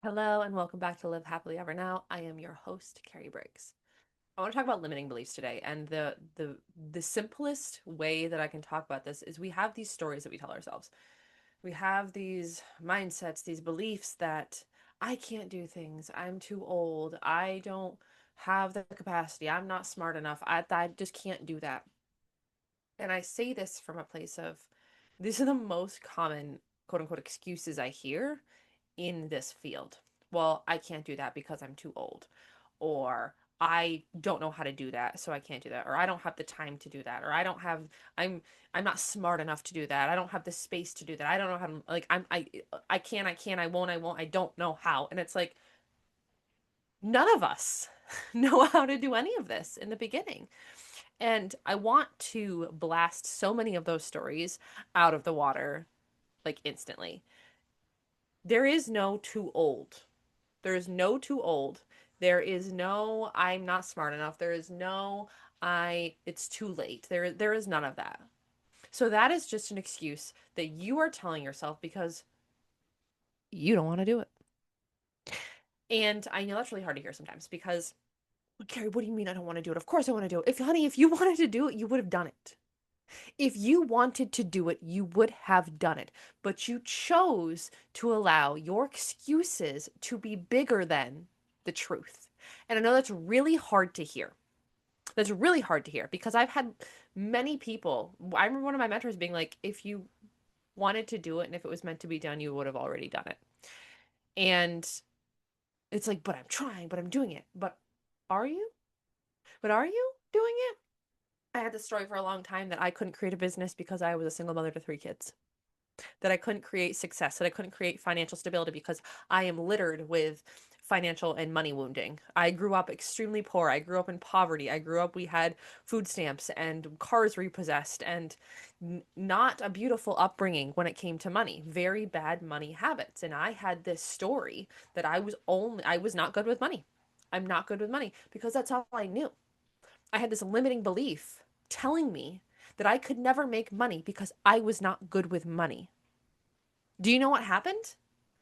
Hello and welcome back to Live Happily Ever Now. I am your host, Carrie Briggs. I want to talk about limiting beliefs today, and the simplest way that I can talk about this is we have these stories that we tell ourselves. We have these mindsets, these beliefs that I can't do things, I'm too old, I don't have the capacity, I'm not smart enough, I just can't do that. And I say this from a place of these are the most common quote unquote excuses I hear in this field. Well, I can't do that because I'm too old. Or I don't know how to do that, so I can't do that. Or I don't have the time to do that. Or I'm I'm not smart enough to do that. I don't have the space to do that. I don't know how to like I won't, I don't know how. And it's like none of us know how to do any of this in the beginning. And I want to blast so many of those stories out of the water like instantly. There is no too old. There is no too old. There is no I'm not smart enough. There is no I it's too late. There is none of that. So that is just an excuse that you are telling yourself because you don't want to do it. And I know that's really hard to hear sometimes because well, Carrie, what do you mean I don't want to do it? Of course I want to do it. If you wanted to do it, you would have done it. If you wanted to do it, you would have done it. But you chose to allow your excuses to be bigger than the truth. And I know that's really hard to hear. That's really hard to hear because I've had many people. I remember one of my mentors being like, if you wanted to do it and if it was meant to be done, you would have already done it. And it's like, but I'm trying, but I'm doing it. But are you? But are you doing it? I had this story for a long time that I couldn't create a business because I was a single mother to three kids, that I couldn't create success, that I couldn't create financial stability because I am littered with financial and money wounding. I grew up extremely poor. I grew up in poverty. We had food stamps and cars repossessed and not a beautiful upbringing when it came to money. Very bad money habits. And I had this story that I was not good with money. I'm not good with money because that's all I knew. I had this limiting belief telling me that I could never make money because I was not good with money. Do you know what happened?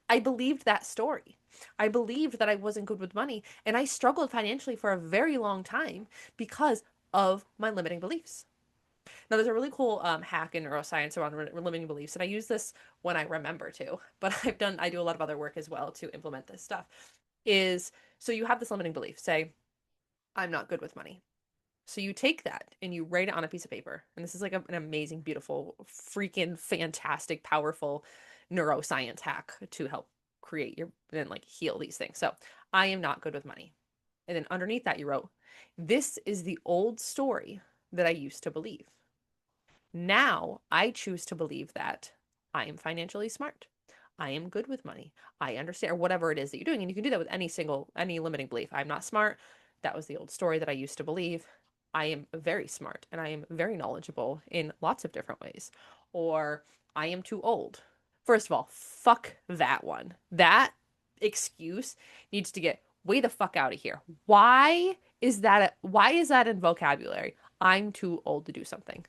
I believed that story. I believed that I wasn't good with money, and I struggled financially for a very long time because of my limiting beliefs. Now, there's a really cool hack in neuroscience around limiting beliefs, and I use this when I remember to, but I do a lot of other work as well to implement this stuff. Is so you have this limiting belief, say, I'm not good with money. So you take that and you write it on a piece of paper. And this is like an amazing, beautiful, freaking fantastic, powerful neuroscience hack to help create your and like heal these things. So I am not good with money. And then underneath that, you wrote, this is the old story that I used to believe. Now I choose to believe that I am financially smart. I am good with money. I understand, or whatever it is that you're doing. And you can do that with any limiting belief. I'm not smart. That was the old story that I used to believe. I am very smart and I am very knowledgeable in lots of different ways. Or I am too old. First of all, fuck that one. That excuse needs to get way the fuck out of here. Why is that in vocabulary? I'm too old to do something.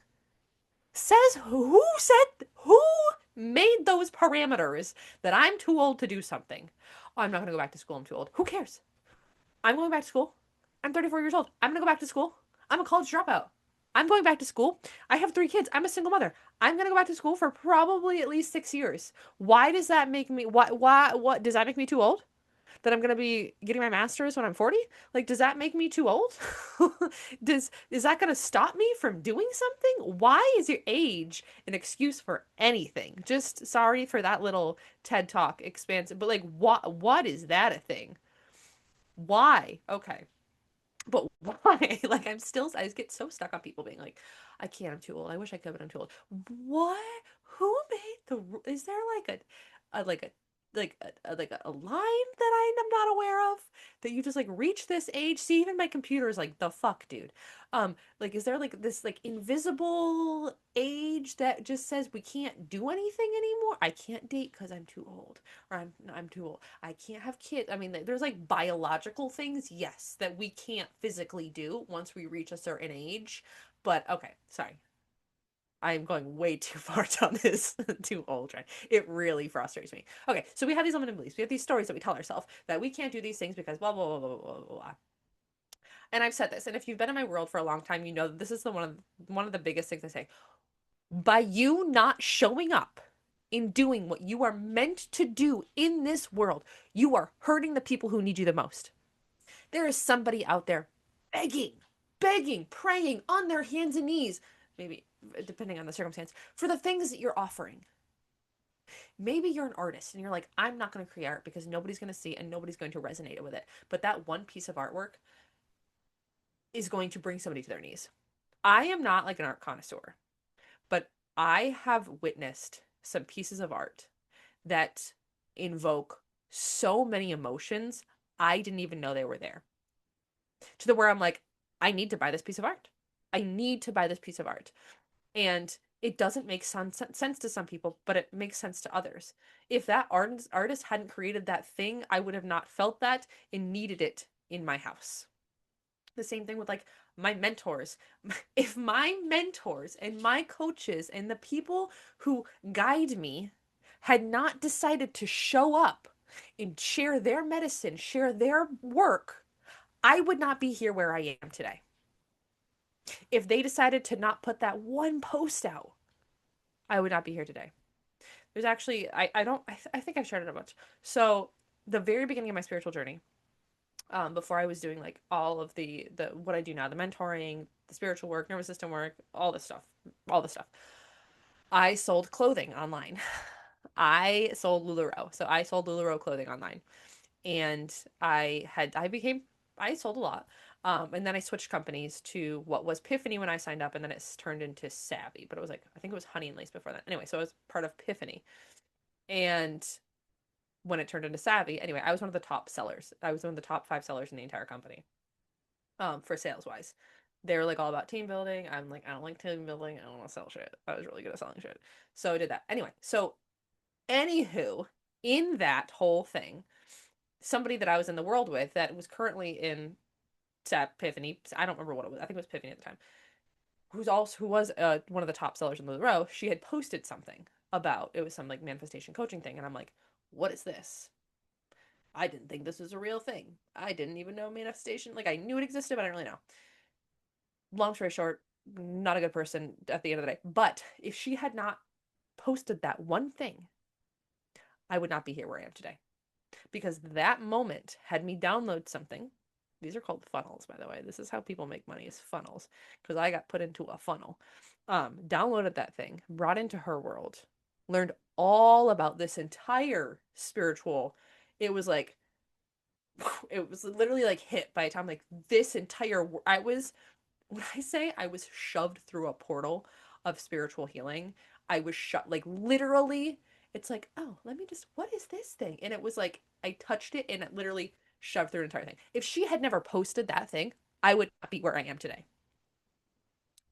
Who made those parameters that I'm too old to do something? Oh, I'm not going to go back to school. I'm too old. Who cares? I'm going back to school. I'm 34 years old. I'm going to go back to school. I'm a college dropout. I'm going back to school. I have three kids. I'm a single mother. I'm going to go back to school for probably at least 6 years. Why does that make me, what, does that make me too old? That I'm going to be getting my master's when I'm 40? Like, does that make me too old? Is that going to stop me from doing something? Why is your age an excuse for anything? Just sorry for that little TED Talk expansive, but like what is that a thing? Why? Okay. But why? Like I just get so stuck on people being like, I can't, I'm too old. I wish I could, but I'm too old. What? Who made is there like a like a a line that I'm not aware of that you just like reach this age? See, even my computer is like the fuck, dude. Like is there like this like invisible age that just says we can't do anything anymore? I can't date because I'm too old, or I'm too old. I can't have kids. I mean, there's like biological things, yes, that we can't physically do once we reach a certain age. But okay, sorry. I'm going way too far down this too old trend. It really frustrates me. Okay, so we have these limiting beliefs. We have these stories that we tell ourselves that we can't do these things because blah blah blah blah blah blah blah. And I've said this, and if you've been in my world for a long time, you know that this is one of the biggest things I say. By you not showing up in doing what you are meant to do in this world, you are hurting the people who need you the most. There is somebody out there begging, begging, praying on their hands and knees, maybe depending on the circumstance, for the things that you're offering. Maybe you're an artist and you're like, I'm not going to create art because nobody's going to see and nobody's going to resonate with it. But that one piece of artwork is going to bring somebody to their knees. I am not like an art connoisseur, but I have witnessed some pieces of art that invoke so many emotions I didn't even know they were there. To the where I'm like, I need to buy this piece of art. I need to buy this piece of art. And it doesn't make sense to some people, but it makes sense to others. If that artist hadn't created that thing, I would have not felt that and needed it in my house. The same thing with like my mentors. If my mentors and my coaches and the people who guide me had not decided to show up and share their medicine, share their work, I would not be here where I am today. If they decided to not put that one post out, I would not be here today. There's actually, I think I've shared it a bunch. So the very beginning of my spiritual journey, before I was doing like all of the what I do now, the mentoring, the spiritual work, nervous system work, all this stuff. I sold clothing online. I sold LuLaRoe. So I sold LuLaRoe clothing online. And I sold a lot. And then I switched companies to what was Piffany when I signed up, and then it's turned into Savvy. But it was like, I think it was Honey and Lace before that. Anyway, so I was part of Piffany. And when it turned into Savvy, anyway, I was one of the top sellers. I was one of the top 5 sellers in the entire company, for sales wise. They were like all about team building. I'm like, I don't like team building. I don't want to sell shit. I was really good at selling shit. So I did that. Anyway, so anywho, in that whole thing, somebody that I was in the world with that was currently in Piffany, I don't remember what it was. I think it was Piffany at the time. Who was one of the top sellers in the row. She had posted something about it was some like manifestation coaching thing, and I'm like, what is this? I didn't think this was a real thing. I didn't even know manifestation. Like I knew it existed, but I didn't really know. Long story short, not a good person at the end of the day. But if she had not posted that one thing, I would not be here where I am today. Because that moment had me download something. These are called funnels, by the way. This is how people make money, is funnels. Because I got put into a funnel. Downloaded that thing, brought into her world, learned all about this entire spiritual. It was like, it was literally like hit by a time like this entire, when I say I was shoved through a portal of spiritual healing, I was shut, like literally, it's like, oh, let me just, what is this thing? And it was like, I touched it and it literally shoved through an entire thing. If she had never posted that thing, I would not be where I am today.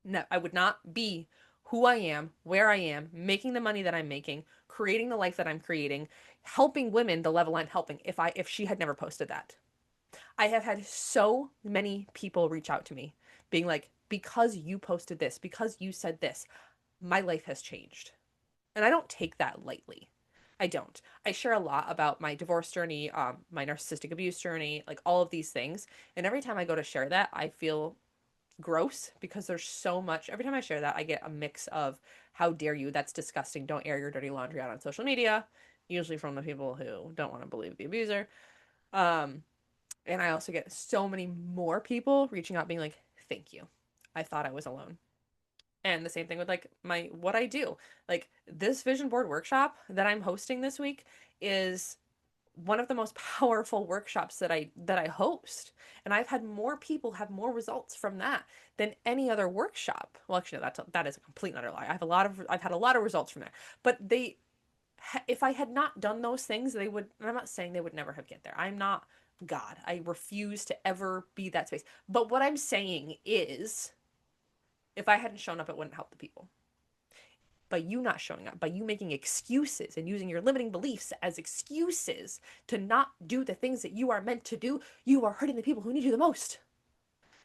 No, I would not be who I am, where I am, making the money that I'm making, creating the life that I'm creating, helping women the level I'm helping if she had never posted that. I have had so many people reach out to me being like, because you posted this, because you said this, my life has changed. And I don't take that lightly. I don't. I share a lot about my divorce journey, my narcissistic abuse journey, like all of these things. And every time I go to share that, I feel gross because there's so much. Every time I share that, I get a mix of how dare you, that's disgusting, don't air your dirty laundry out on social media, usually from the people who don't want to believe the abuser. Um, and I also get so many more people reaching out being like, thank you. I thought I was alone. And the same thing with like what I do. Like this vision board workshop that I'm hosting this week is one of the most powerful workshops that I host. And I've had more people have more results from that than any other workshop. Well, actually, that is a complete and utter lie. I've had a lot of results from that. But if I had not done those things, they would, and I'm not saying they would never have get there. I'm not God. I refuse to ever be that space. But what I'm saying is, if I hadn't shown up, it wouldn't help the people. By you not showing up, by you making excuses and using your limiting beliefs as excuses to not do the things that you are meant to do, you are hurting the people who need you the most.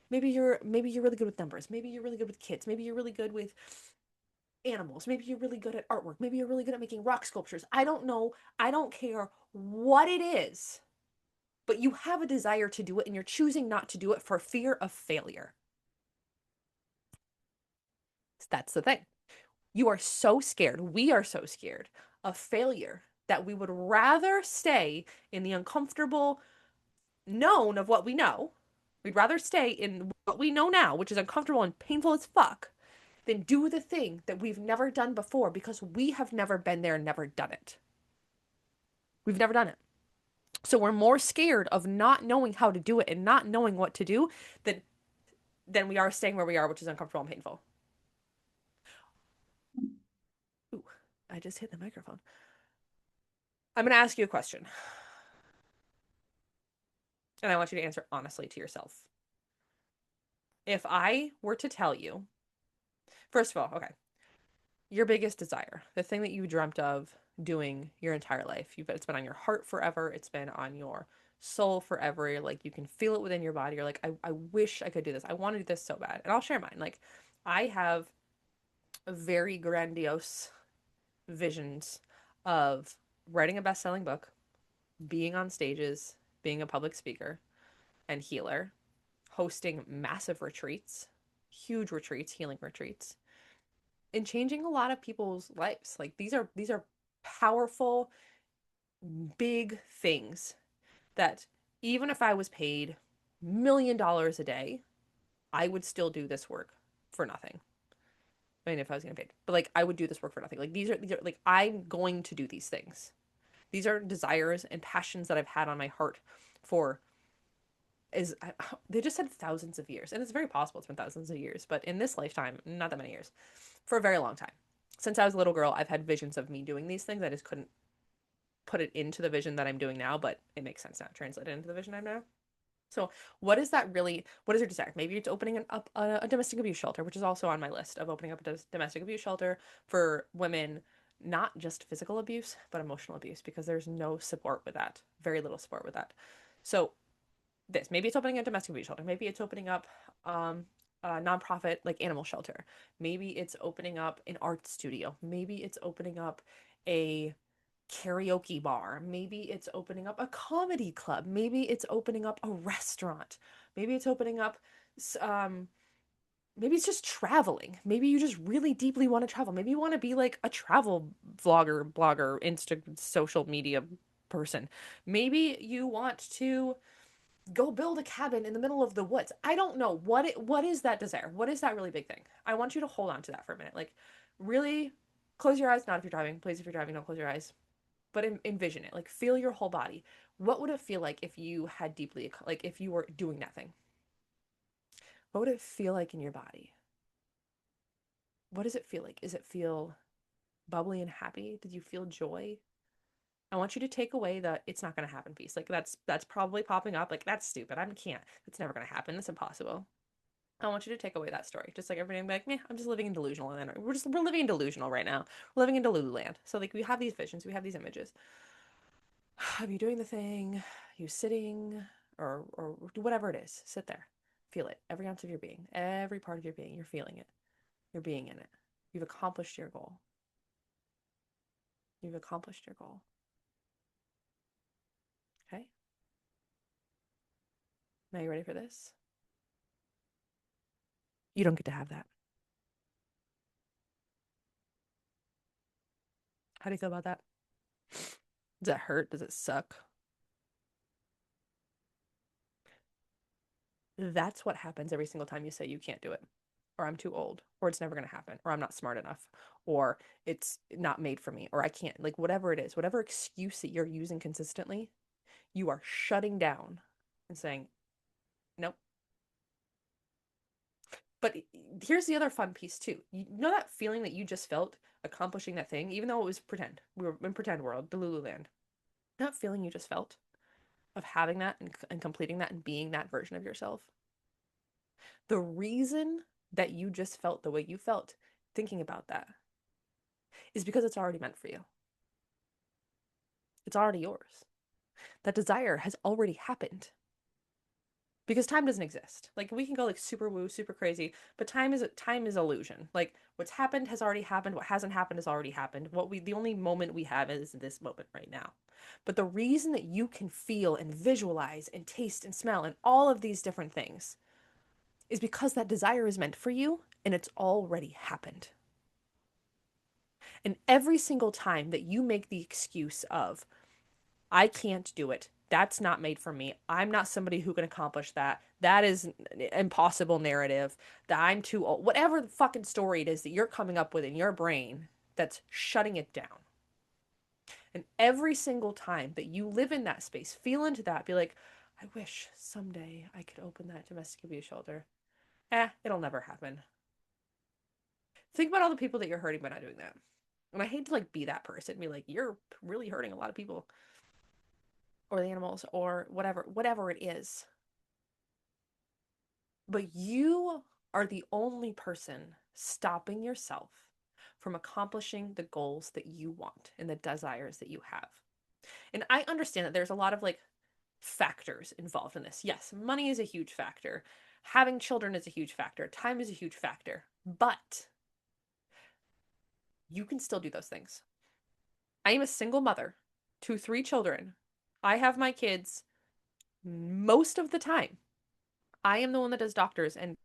Maybe you're really good with numbers. Maybe you're really good with kids. Maybe you're really good with animals. Maybe you're really good at artwork. Maybe you're really good at making rock sculptures. I don't know. I don't care what it is, but you have a desire to do it and you're choosing not to do it for fear of failure. That's the thing. You are so scared. We are so scared of failure that we would rather stay in the uncomfortable known of what we know. We'd rather stay in what we know now, which is uncomfortable and painful as fuck, than do the thing that we've never done before because we have never been there and never done it. We've never done it. So we're more scared of not knowing how to do it and not knowing what to do than we are staying where we are, which is uncomfortable and painful. Ooh, I just hit the microphone. I'm going to ask you a question. And I want you to answer honestly to yourself. If I were to tell you, first of all, okay, your biggest desire, the thing that you dreamt of doing your entire life, it's been on your heart forever, it's been on your soul forever, like you can feel it within your body. You're like, I wish I could do this. I want to do this so bad. And I'll share mine. Like, I have very grandiose visions of writing a best-selling book, being on stages, being a public speaker and healer, hosting massive retreats, huge retreats, healing retreats, and changing a lot of people's lives. Like these are powerful, big things that even if I was paid $1 million a day, I would still do this work for nothing. I mean, if I was getting paid, but like I would do this work for nothing. Like these are like I'm going to do these things. These are desires and passions that I've had on my heart for is they just said thousands of years, and it's very possible it's been thousands of years, but in this lifetime, not that many years, for a very long time. Since I was a little girl, I've had visions of me doing these things. I just couldn't put it into the vision that I'm doing now, but it makes sense now, translate it into the vision I'm now. So, what is that really? What is your desire? Maybe it's opening up a domestic abuse shelter, which is also on my list of opening up a domestic abuse shelter for women, not just physical abuse, but emotional abuse, because there's no support with that, very little support with that. So, this. Maybe it's opening a domestic abuse shelter. Maybe it's opening up a nonprofit like animal shelter. Maybe it's opening up an art studio. Maybe it's opening up a karaoke bar. Maybe it's opening up a comedy club. Maybe it's opening up a restaurant. Maybe it's opening up maybe it's just traveling. Maybe you just really deeply want to travel. Maybe you want to be like a travel vlogger, blogger, insta social media person. Maybe you want to go build a cabin in the middle of the woods. I don't know what is that desire? What is that really big thing? I want you to hold on to that for a minute. Like really close your eyes, not if you're driving. Please, if you're driving, don't close your eyes. But envision it. Like feel your whole body. What would it feel like if you had deeply like if you were doing that thing? What would it feel like in your body? What does it feel like? Does it feel bubbly and happy? Did you feel joy? I want you to take away the it's not going to happen piece. Like that's probably popping up. Like that's stupid. I can't. It's never going to happen. It's impossible. I want you to take away that story. Just like everybody be like, meh, I'm just living in delusional land. We're living in delusional right now. We're living in Delulu land. So like we have these visions, we have these images. Of you doing the thing, you sitting, or whatever it is. Sit there. Feel it. Every ounce of your being. Every part of your being. You're feeling it. You're being in it. You've accomplished your goal. You've accomplished your goal. Okay? Now you ready for this? You don't get to have that. How do you feel about that? Does it hurt? Does it suck? That's what happens every single time you say you can't do it, or I'm too old, or it's never going to happen, or I'm not smart enough, or it's not made for me, or I can't, like whatever it is, whatever excuse that you're using consistently, you are shutting down and saying, nope. But here's the other fun piece too. You know that feeling that you just felt accomplishing that thing, even though it was pretend. We were in pretend world, Delulu land. That feeling you just felt of having that and completing that and being that version of yourself. The reason that you just felt the way you felt thinking about that is because it's already meant for you. It's already yours. That desire has already happened. because time doesn't exist. Like we can go like super woo, super crazy, but time is illusion. Like what's happened has already happened. What hasn't happened has already happened. The only moment we have is this moment right now. But the reason that you can feel and visualize and taste and smell and all of these different things is because that desire is meant for you and it's already happened. And every single time that you make the excuse of, I can't do it. That's not made for me. I'm not somebody who can accomplish that. That is an impossible narrative. That I'm too old. Whatever the fucking story it is that you're coming up with in your brain that's shutting it down. And every single time that you live in that space, feel into that, be like, I wish someday I could open that domestic abuse shelter. It'll never happen. Think about all the people that you're hurting by not doing that. And I hate to like be that person, be like, you're really hurting a lot of people or the animals or whatever it is. But you are the only person stopping yourself from accomplishing the goals that you want and the desires that you have. And I understand that there's a lot of like factors involved in this. Yes, money is a huge factor. Having children is a huge factor. Time is a huge factor. But you can still do those things. I am a single mother to 3 children. I have my kids most of the time. I am the one that does doctors and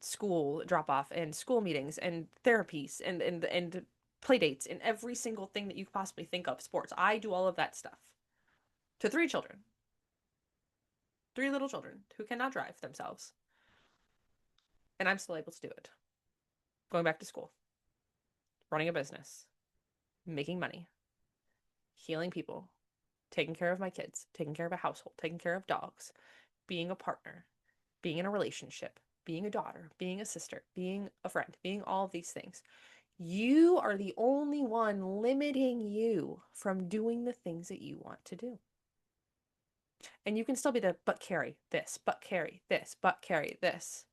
school drop off and school meetings and therapies and play dates and every single thing that you could possibly think of, sports. I do all of that stuff to 3 children, 3 little children who cannot drive themselves. And I'm still able to do it. Going back to school, running a business, making money, healing people, taking care of my kids, taking care of a household, taking care of dogs, being a partner, being in a relationship, being a daughter, being a sister, being a friend, being all of these things. You are the only one limiting you from doing the things that you want to do. And you can still be the but carry this, but carry this, but carry this.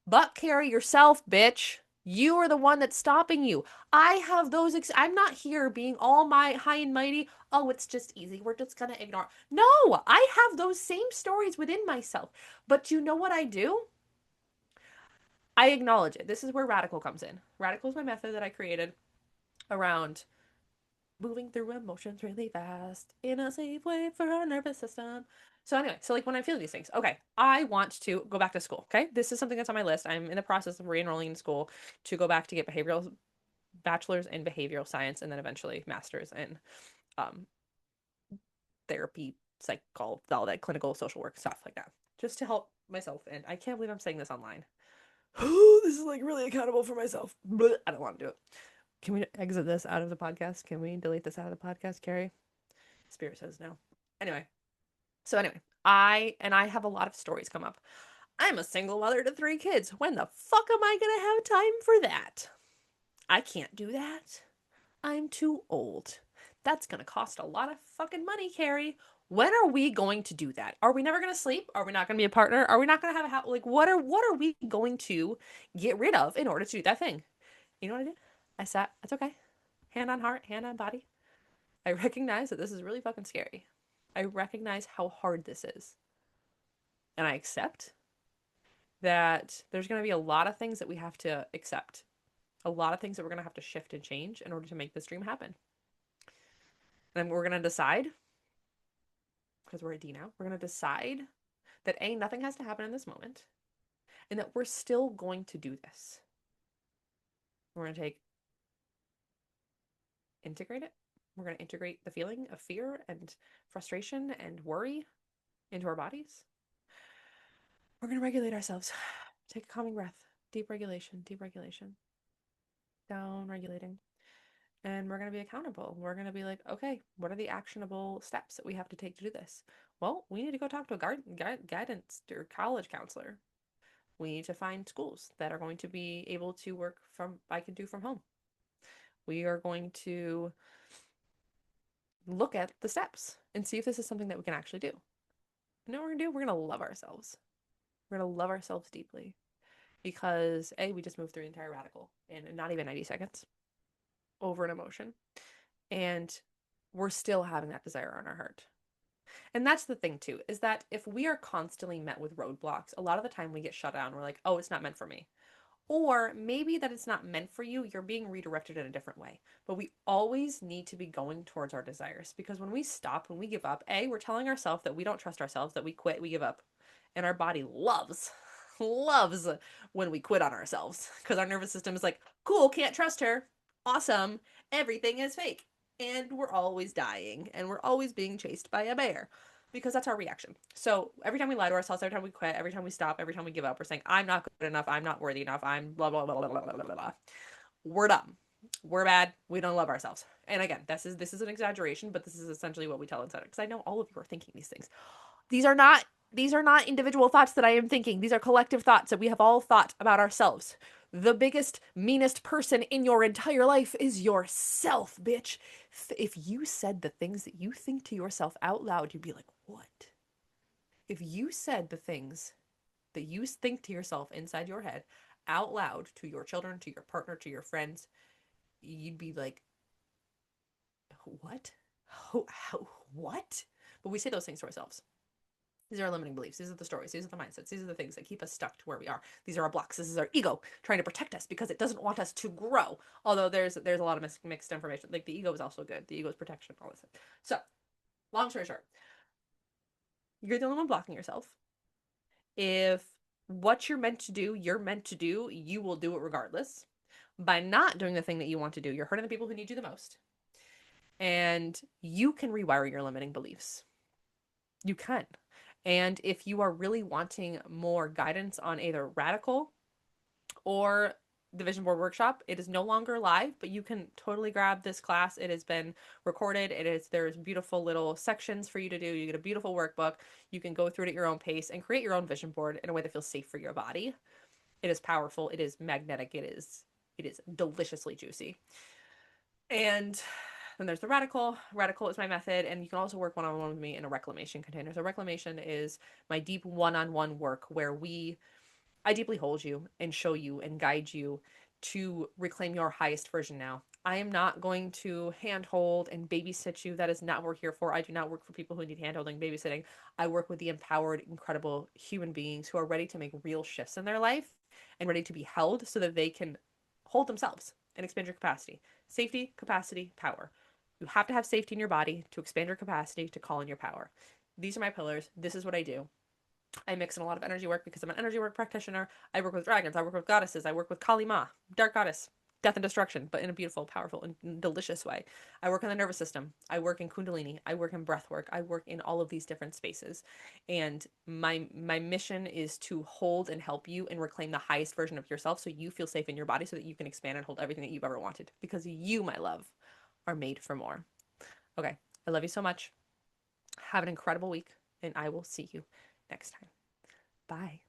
But carry yourself, bitch. You are the one that's stopping you. I have those. I'm not here being all my high and mighty. Oh, it's just easy. We're just going to ignore. No, I have those same stories within myself. But you know what I do? I acknowledge it. This is where radical comes in. Radical is my method that I created around moving through emotions really fast in a safe way for our nervous system. So anyway, so like when I feel these things, okay, I want to go back to school. Okay, this is something that's on my list. I'm in the process of re-enrolling in school to go back to get behavioral bachelor's in behavioral science and then eventually master's in um, therapy, psych, all that clinical social work stuff like that, just to help myself. And I can't believe I'm saying this online. This is like really accountable for myself. But I don't want to do it. Can we exit this out of the podcast? Can we delete this out of the podcast, Carrie? Spirit says no. Anyway, I have a lot of stories come up. I'm a single mother to 3 kids. When the fuck am I gonna have time for that? I can't do that. I'm too old. That's gonna cost a lot of fucking money, Carrie. When are we going to do that? Are we never gonna sleep? Are we not gonna be a partner? Are we not gonna have a house? Like, what are we going to get rid of in order to do that thing? You know what I did? I sat. That's okay. Hand on heart, hand on body. I recognize that this is really fucking scary. I recognize how hard this is. And I accept that there's going to be a lot of things that we have to accept, a lot of things that we're going to have to shift and change in order to make this dream happen. And we're going to decide, because we're a D now, we're going to decide that A, nothing has to happen in this moment, and that we're still going to do this. We're going to integrate it. We're going to integrate the feeling of fear and frustration and worry into our bodies. We're going to regulate ourselves. Take a calming breath. Deep regulation, down regulating. And we're going to be accountable. We're going to be like, okay, what are the actionable steps that we have to take to do this? Well, we need to go talk to a guidance or college counselor. We need to find schools that are going to be able to work I can do from home. We are going to look at the steps and see if this is something that we can actually do. You know what we're going to do? We're going to love ourselves. We're going to love ourselves deeply because A, we just moved through the entire radical in not even 90 seconds over an emotion. And we're still having that desire on our heart. And that's the thing too, is that if we are constantly met with roadblocks, a lot of the time we get shut down. We're like, oh, it's not meant for me. Or maybe that it's not meant for you, you're being redirected in a different way. But we always need to be going towards our desires, because when we stop, when we give up, A, we're telling ourselves that we don't trust ourselves, that we quit, we give up. And our body loves, loves when we quit on ourselves, because our nervous system is like, cool, can't trust her. Awesome. Everything is fake. And we're always dying, and we're always being chased by a bear, because that's our reaction. So every time we lie to ourselves, every time we quit, every time we stop, every time we give up, we're saying, I'm not good enough, I'm not worthy enough, I'm blah, blah, blah, blah, blah, blah, blah, blah. We're dumb. We're bad. We don't love ourselves. And again, this is an exaggeration, but this is essentially what we tell inside, because I know all of you are thinking these things. These are not individual thoughts that I am thinking. These are collective thoughts that we have all thought about ourselves. The biggest, meanest person in your entire life is yourself, bitch. If you said the things that you think to yourself out loud, you'd be like, what? If you said the things that you think to yourself inside your head out loud to your children, to your partner, to your friends, you'd be like, what? What? But we say those things to ourselves. These are our limiting beliefs. These are the stories. These are the mindsets. These are the things that keep us stuck to where we are. These are our blocks. This is our ego trying to protect us because it doesn't want us to grow. Although there's a lot of mixed information. Like the ego is also good. The ego is protection, all this stuff. So, long story short, you're the only one blocking yourself. If what you're meant to do, you're meant to do, you will do it regardless. By not doing the thing that you want to do, you're hurting the people who need you the most. And you can rewire your limiting beliefs. You can. And if you are really wanting more guidance on either Radical or the Vision Board Workshop, it is no longer live, but you can totally grab this class. It has been recorded. There's beautiful little sections for you to do. You get a beautiful workbook. You can go through it at your own pace and create your own vision board in a way that feels safe for your body. It is powerful. It is magnetic. It is deliciously juicy. And then there's the Radical. Radical is my method, and you can also work one-on-one with me in a reclamation container. So reclamation is my deep one-on-one work where I deeply hold you and show you and guide you to reclaim your highest version now. I am not going to handhold and babysit you. That is not what we're here for. I do not work for people who need handholding, babysitting. I work with the empowered, incredible human beings who are ready to make real shifts in their life and ready to be held so that they can hold themselves and expand your capacity. Safety, capacity, power. You have to have safety in your body to expand your capacity to call in your power. These are my pillars. This is what I do. I mix in a lot of energy work because I'm an energy work practitioner. I work with dragons. I work with goddesses. I work with Kali Ma, dark goddess, death and destruction, but in a beautiful, powerful, and delicious way. I work in the nervous system. I work in Kundalini. I work in breath work. I work in all of these different spaces. And my mission is to hold and help you and reclaim the highest version of yourself so you feel safe in your body so that you can expand and hold everything that you've ever wanted. Because you, my love, are made for more. Okay. I love you so much. Have an incredible week, and I will see you next time. Bye.